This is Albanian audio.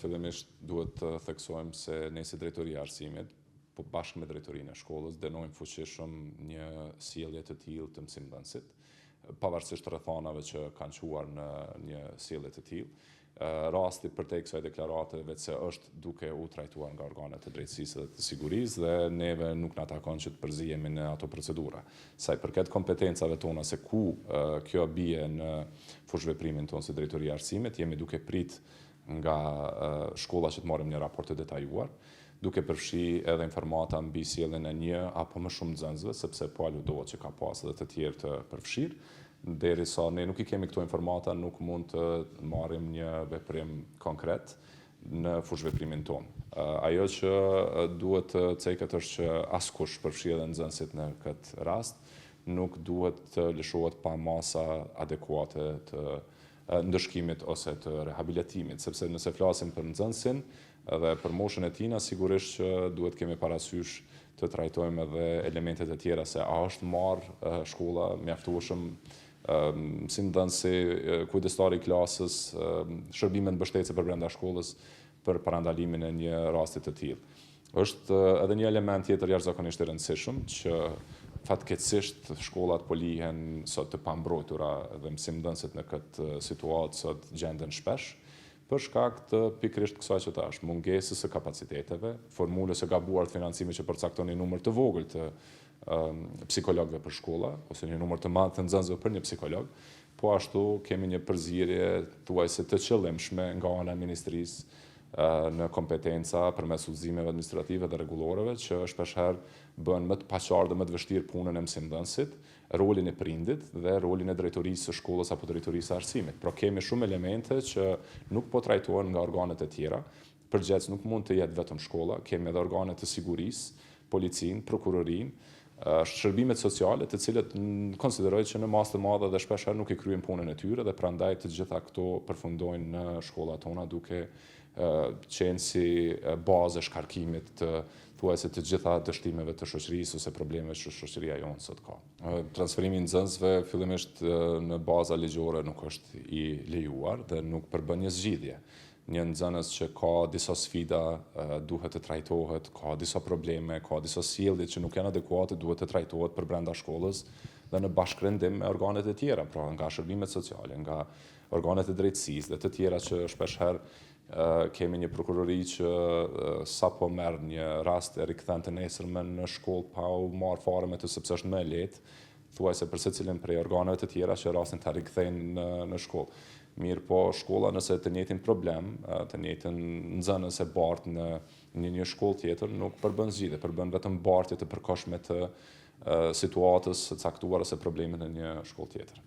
Fillimisht duhet të theksojmë se ne si drejtoria e arsimit, po bashkë me drejtorinë e shkollës, dënojmë fuqishëm një sjellje të tillë të mësimdhënësit, pavarësisht rrethanave që kanë quar në një sjellje të tillë. Rasti përtej kësaj deklarate vetë se është duke u trajtuar nga organet e drejtësisë dhe të sigurisë dhe neve nuk na takon që të përzihemi në ato procedura. Sa i përket kompetencave tona se ku kjo bie në fushveprimin tonë si drejtoria e arsimit, jemi duke prit nga shkolla që të marrim një raport të detajuar, duke përfshi edhe informata mbi sjelljen e një apo më shumë nxënësve, sepse po aludohet që ka pas edhe të tjerë të përfshirë. Derisa ne nuk i kemi këto informata, nuk mund të marrim një veprim konkret në fushveprimin tonë. Ajo që duhet të ceket është që askush, përfshi edhe nxënësit në këtë rast, nuk duhet të lëshohet pa masa adekuate të ndëshkimit ose të rehabilitimit, sepse nëse flasim për nxënësin dhe për moshën e tina, sigurisht që duhet kemi parasysh të trajtojmë edhe elementet e tjera se a është marrë shkolla mjaftueshëm mësimdhënësi, kujdestari i klasës, shërbimet mbështetëse për brenda shkollës për parandalimin e një rasti të tillë. Është edhe një element tjetër jashtëzakonisht i rëndësishëm që fatkeqësisht shkollat po lihen sot të pambrojtura dhe mësimdhënësit në këtë situatë sot gjenden shpesh për shkak të pikërisht kësaj që thash, mungesës së kapaciteteve, formulës së gabuar të financimit që përcakton një numër të vogël të psikologëve për shkolla ose një numër të madh të nxënësve për një psikolog, po ashtu kemi një përzierje thuajse të qëllimshme nga ana e ministrisë në kompetenca përmes udhëzimeve administrative dhe rregulloreve që shpeshherë bën më të paqartë dhe më të vështirë punën e mësimdhënësit, rolin e prindit dhe rolin e drejtorisë së shkollës apo drejtorisë së arsimit. Pra kemi shumë elemente që nuk po trajtohen nga organet e tjera. Përgjegjës nuk mund të jetë vetëm shkolla, kemi edhe organet të sigurisë, policinë, prokurorinë, shërbimet sociale, të cilët konsiderojnë që në masë të madhe dhe shpeshherë nuk i kryejnë punën e tyre dhe prandaj të gjitha këto përfundojnë në shkollat tona duke qenë si bazë e shkarkimit të thuajse të gjitha dështimeve të shoqërisë ose problemeve që shoqëria jonë sot ka. Transferimi i nxënësve fillimisht në baza ligjore nuk është i lejuar dhe nuk përbën një zgjidhje. Një nxënës që ka disa sfida duhet të trajtohet, ka disa probleme, ka disa sjellje që nuk janë adekuate, duhet të trajtohet për brenda shkollës dhe në bashkërendim me organet e tjera, pra nga shërbimet sociale, nga organet e drejtësisë dhe të tjera që shpeshherë kemi një prokurori që sapo merr një rast e rikthen të nesërmen në shkollë pa u marrë fare me të sepse është më e lehtë, thuajse për secilin prej organeve të tjera që rastin ta rikthejnë në shkollë. Mirë po shkolla nëse të njëjtin problem, të njëjtin nxënës e bartë në një shkollë tjetër, nuk përbën zgjidhje, përbën vetëm bartje të përkohshme të situatës së caktuar ose problemit në një shkollë tjetër.